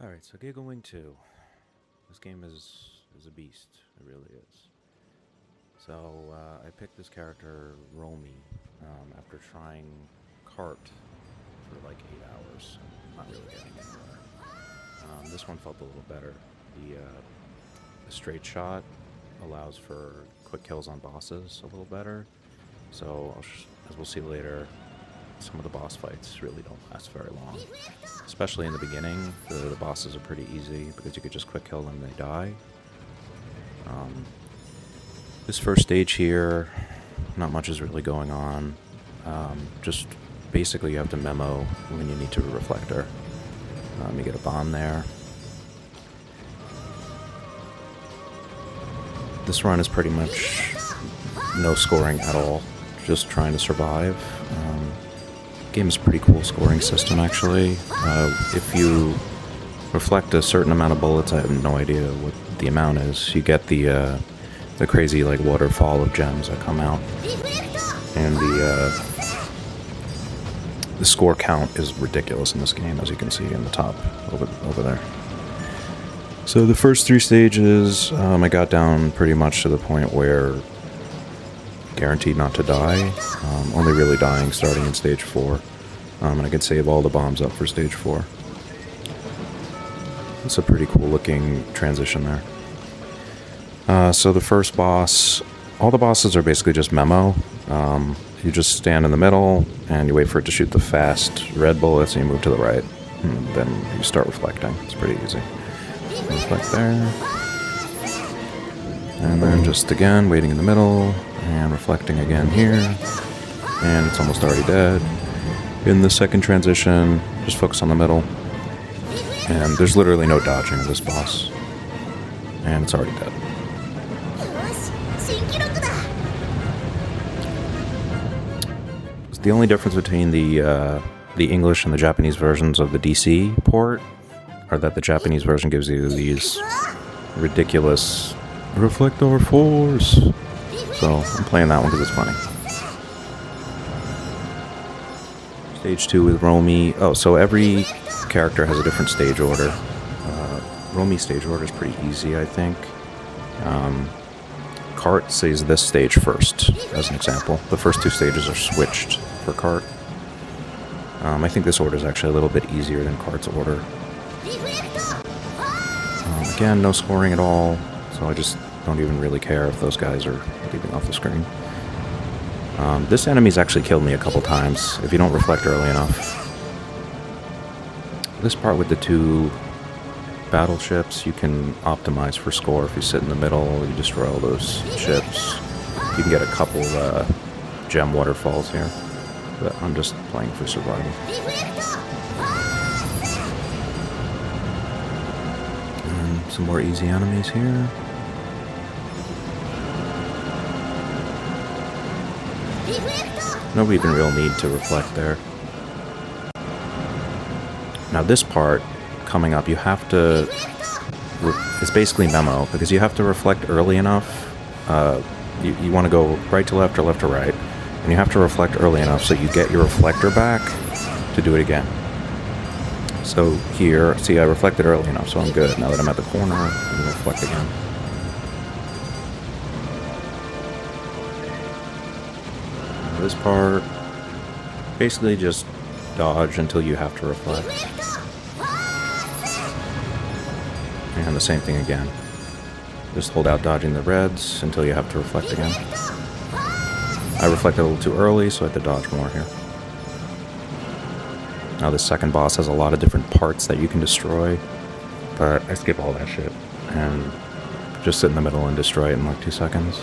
Alright, so Gigawing 2. This game is a beast. It really is. So, I picked this character, Romi, after trying Cart for like 8 hours. Not really getting anywhere. This one felt a little better. The straight shot allows for quick kills on bosses a little better. So, as we'll see later, some of the boss fights really don't last very long. Especially in the beginning, the bosses are pretty easy because you could just quick kill them and they die. This first stage here, not much is really going on. Just basically you have to memo when you need to reflector. You get a bomb there. This run is pretty much no scoring at all, just trying to survive. Game is a pretty cool scoring system, actually. If you reflect a certain amount of bullets, I have no idea what the amount is. You get the crazy like waterfall of gems that come out, and the score count is ridiculous in this game, as you can see in the top over there. So the first 3 stages, I got down pretty much to the point where guaranteed not to die, only really dying starting in stage 4, and I could save all the bombs up for stage 4. It's a pretty cool looking transition there. So the first boss, all the bosses are basically just memo. You just stand in the middle and you wait for it to shoot the fast red bullets and you move to the right, and then you start reflecting. It's pretty easy. Reflect there, and then just again waiting in the middle and reflecting again here, and it's almost already dead. In the second transition, just focus on the middle, and there's literally no dodging of this boss, and it's already dead. The only difference between the English and the Japanese versions of the DC port are that the Japanese version gives you these ridiculous reflector force. So I'm playing that one because it's funny. Stage 2 with Romi. Oh, so every character has a different stage order. Romi's stage order is pretty easy, I think. Cart sees this stage first, as an example. The first 2 stages are switched for Cart. I think this order is actually a little bit easier than Cart's order. Again, no scoring at all, so I just don't even really care if those guys are leaving off the screen. This enemy's actually killed me a couple times if you don't reflect early enough. This part with the 2 battleships, you can optimize for score. If you sit in the middle, you destroy all those ships. You can get a couple gem waterfalls here, but I'm just playing for survival. And some more easy enemies here. No even real need to reflect there. Now this part coming up, you have to, it's basically memo, because you have to reflect early enough. You want to go right to left or left to right, and you have to reflect early enough so you get your reflector back to do it again. So here, see, I reflected early enough, so I'm good. Now that I'm at the corner, I'm going to reflect again. This part, basically just dodge until you have to reflect. And the same thing again. Just hold out dodging the reds until you have to reflect again. I reflected a little too early, so I had to dodge more here. Now this second boss has a lot of different parts that you can destroy, but I skip all that shit and just sit in the middle and destroy it in like 2 seconds.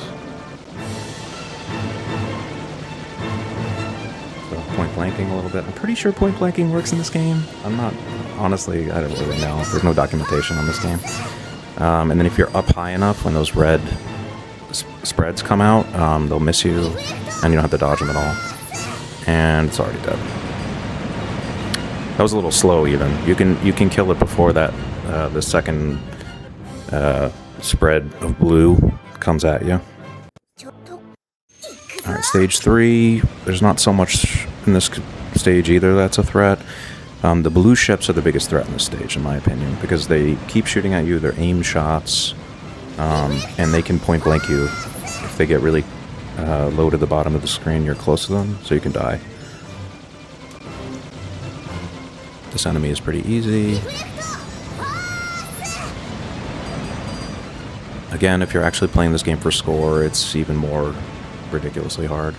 Point blanking a little bit. I'm pretty sure point blanking works in this game. I'm not, honestly, I don't really know. There's no documentation on this game. And then if you're up high enough, when those red spreads come out, they'll miss you, and you don't have to dodge them at all. And it's already dead. That was a little slow even. You can kill it before that, the second spread of blue comes at you. Alright, stage 3, there's not so much in this stage either that's a threat. The blue ships are the biggest threat in this stage, in my opinion, because they keep shooting at you. They're aim shots, and they can point blank you. If they get really low to the bottom of the screen, you're close to them, so you can die. This enemy is pretty easy. Again, if you're actually playing this game for score, it's even more ridiculously hard.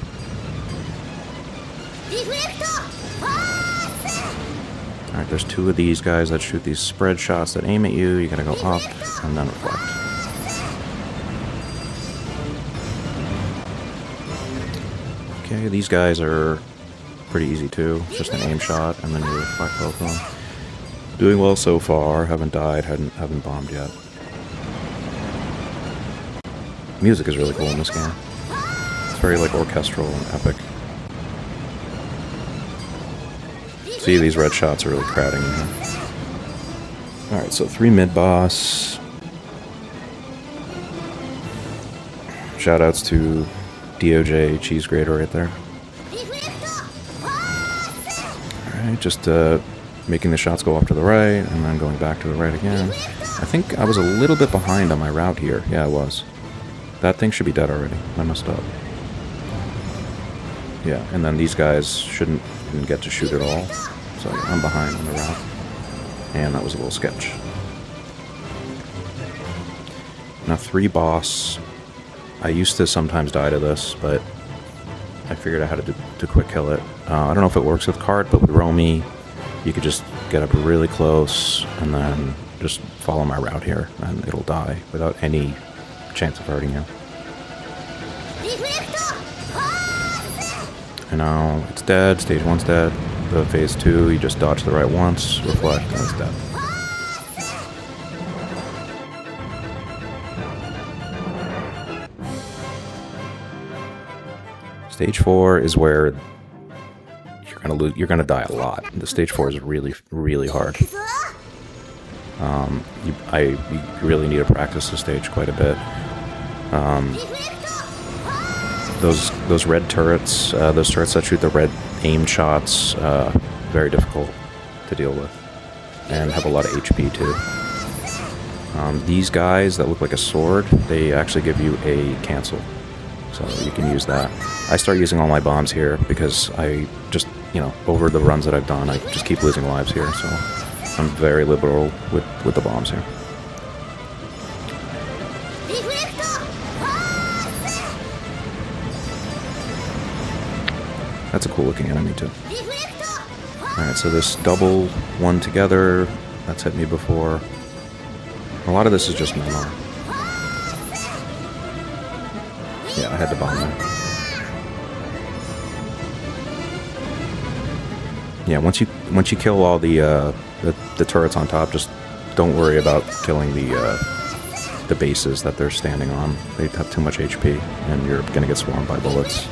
Alright, there's two of these guys that shoot these spread shots that aim at you. You gotta go up and then reflect. Okay, these guys are pretty easy too. It's just an aim shot and then you reflect both of them. Doing well so far. Haven't died, haven't bombed yet. Music is really cool in this game. It's very like orchestral and epic. See, these red shots are really crowding in here. Alright, so 3 mid-boss. Shoutouts to DOJ Cheese Grater right there. Alright, just making the shots go off to the right, and then going back to the right again. I think I was a little bit behind on my route here. Yeah, I was. That thing should be dead already. I messed up. Yeah, and then these guys shouldn't even get to shoot at all. So I'm behind on the route. And that was a little sketch. Now 3 boss. I used to sometimes die to this, but I figured out how to quick kill it. I don't know if it works with cart, but with Romi, you could just get up really close and then just follow my route here, and it'll die without any chance of hurting you. And now it's dead. Stage 1's dead. The phase 2, you just dodge the right once, reflect, and it's dead. Stage 4 is where you're gonna die a lot. The stage 4 is really, really hard. You really need to practice the stage quite a bit. Those red turrets, those turrets that shoot the red aim shots, very difficult to deal with, and have a lot of HP too. These guys that look like a sword, they actually give you a cancel, so you can use that. I start using all my bombs here because I just, over the runs that I've done, I just keep losing lives here, so I'm very liberal with the bombs here. That's a cool looking enemy too. Alright, so this double one together, that's hit me before. A lot of this is just memo. Yeah, I had to bomb there. Yeah, once you kill all the turrets on top, just don't worry about killing the bases that they're standing on. They have too much HP, and you're gonna get swarmed by bullets.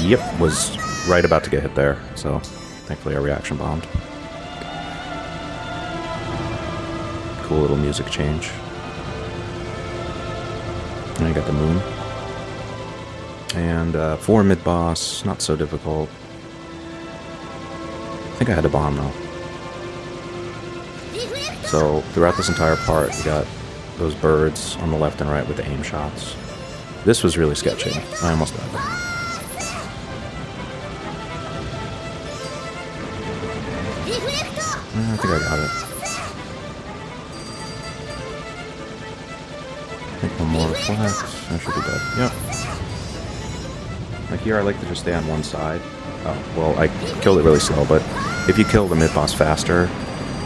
Yep, was right about to get hit there, so thankfully I reaction bombed. Cool little music change. And I got the moon. And 4 mid-boss, not so difficult. I think I had to bomb though. So throughout this entire part, you got those birds on the left and right with the aim shots. This was really sketchy. I almost died there. I think I got it. I think one more reflect. I should be dead. Yep. Like here, I like to just stay on one side. Oh, well, I killed it really slow, but if you kill the mid-boss faster,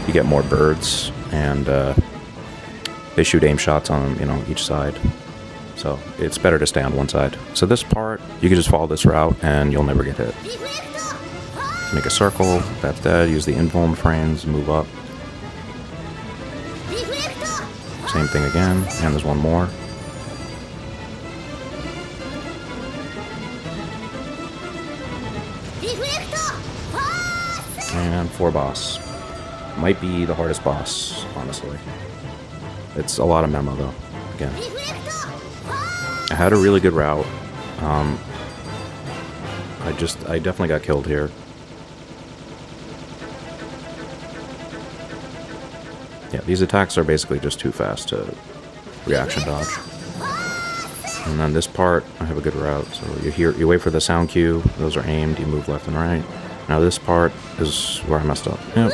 you get more birds, and they shoot aim shots on, each side. So it's better to stay on one side. So this part, you can just follow this route, and you'll never get hit. Make a circle, that's dead, use the invuln frames, move up. Same thing again, and there's one more. And 4 boss. Might be the hardest boss, honestly. It's a lot of memo though, again. I had a really good route. I definitely got killed here. Yeah, these attacks are basically just too fast to reaction dodge. And then this part, I have a good route. So you wait for the sound cue. Those are aimed. You move left and right. Now this part is where I messed up. Yep.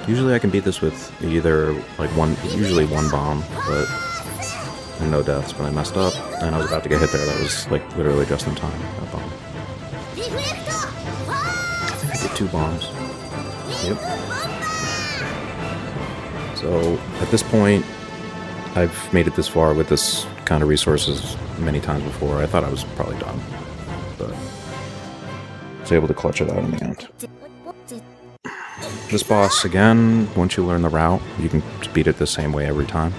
Usually I can beat this with either like usually one bomb, but and no deaths. But I messed up, and I was about to get hit there. That was like literally just in time. That bomb. I think I did 2 bombs. Yep. So at this point, I've made it this far with this kind of resources many times before. I thought I was probably done, but I was able to clutch it out in the end. This boss, again, once you learn the route, you can beat it the same way every time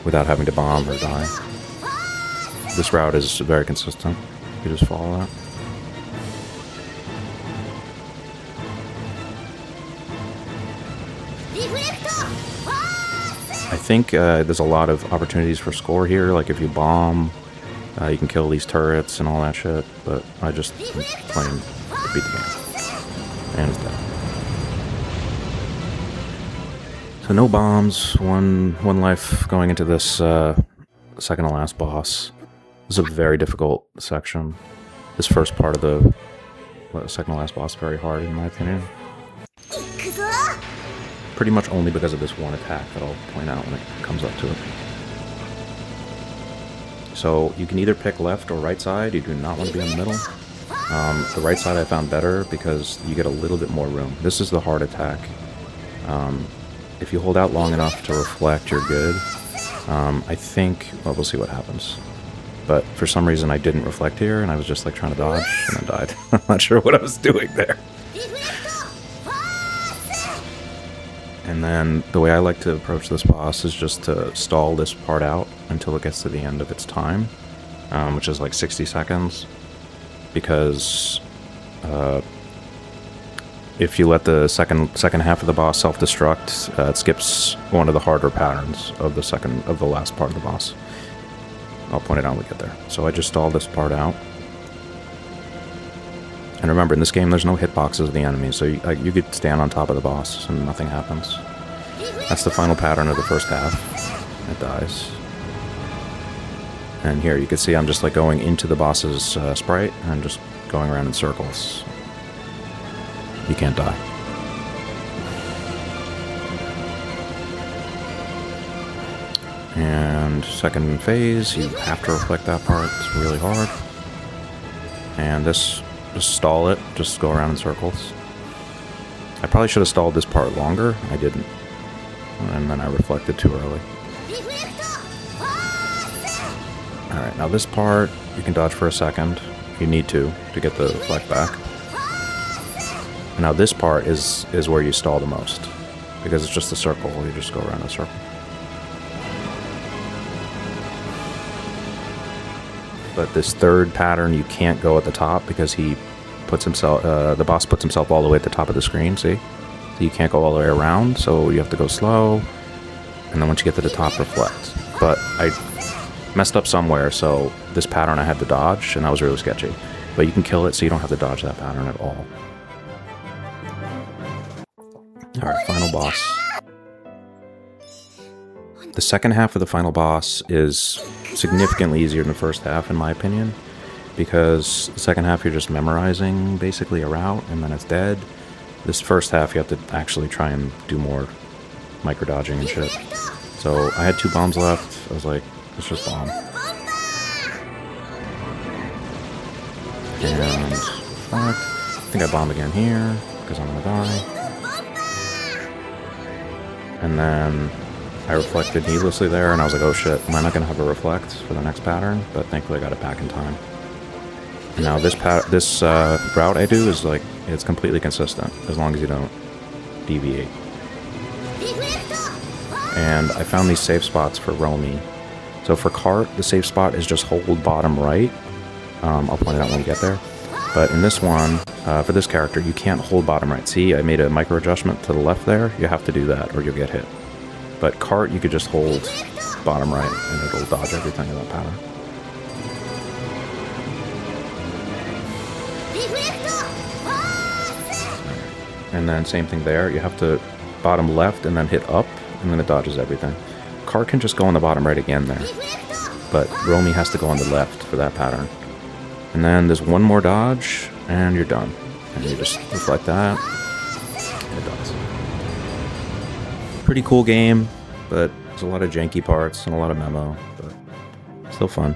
without having to bomb or die. This route is very consistent. You just follow that. I think there's a lot of opportunities for score here. Like if you bomb, you can kill these turrets and all that shit. But I just am playing to beat the game. And it's dead. So no bombs. One life going into this second to last boss. This is a very difficult section. This first part of the second to last boss is very hard in my opinion. Pretty much only because of this one attack that I'll point out when it comes up to it. So you can either pick left or right side. You do not want to be in the middle. The right side I found better because you get a little bit more room. This is the hard attack. If you hold out long enough to reflect, you're good. I think, well, we'll see what happens. But for some reason I didn't reflect here and I was just like trying to dodge and then died. I'm not sure what I was doing there. And then the way I like to approach this boss is just to stall this part out until it gets to the end of its time, which is like 60 seconds. Because if you let the second half of the boss self-destruct, it skips one of the harder patterns of the last part of the boss. I'll point it out when we get there. So I just stalled this part out. And remember, in this game, there's no hitboxes of the enemies, so you could stand on top of the boss and nothing happens. That's the final pattern of the first half. It dies. And here, you can see I'm just like going into the boss's sprite and just going around in circles. You can't die. And second phase, you have to reflect that part. It's really hard. And this... just stall it, just go around in circles. I probably should have stalled this part longer. I didn't. And then I reflected too early. Alright, now this part, you can dodge for a second. You need to get the reflect back. And now this part is where you stall the most. Because it's just a circle, you just go around in a circle. But this third pattern, you can't go at the top because he puts himself, the boss puts himself all the way at the top of the screen, see? So you can't go all the way around, so you have to go slow. And then once you get to the top, reflect. But I messed up somewhere, so this pattern I had to dodge, and that was really sketchy. But you can kill it, so you don't have to dodge that pattern at all. Alright, final boss. The second half of the final boss is significantly easier than the first half, in my opinion, because the second half you're just memorizing basically a route, and then it's dead. This first half you have to actually try and do more micro-dodging and shit. So I had 2 bombs left. I was like, let's just bomb. And fuck. I think I bomb again here, because I'm gonna die. And then I reflected needlessly there, and I was like, oh shit, am I not going to have a reflect for the next pattern? But thankfully I got it back in time. And now this route I do is like, it's completely consistent, as long as you don't deviate. And I found these safe spots for Romi. So for Cart, the safe spot is just hold bottom right. I'll point it out when we get there. But in this one, for this character, you can't hold bottom right. See, I made a micro adjustment to the left there. You have to do that or you'll get hit. But Cart, you could just hold bottom right, and it'll dodge everything in that pattern. And then same thing there, you have to bottom left and then hit up, and then it dodges everything. Cart can just go on the bottom right again there, but Romi has to go on the left for that pattern. And then there's one more dodge, and you're done. And you just move like that, and it does. Pretty cool game, but there's a lot of janky parts and a lot of memo, but still fun.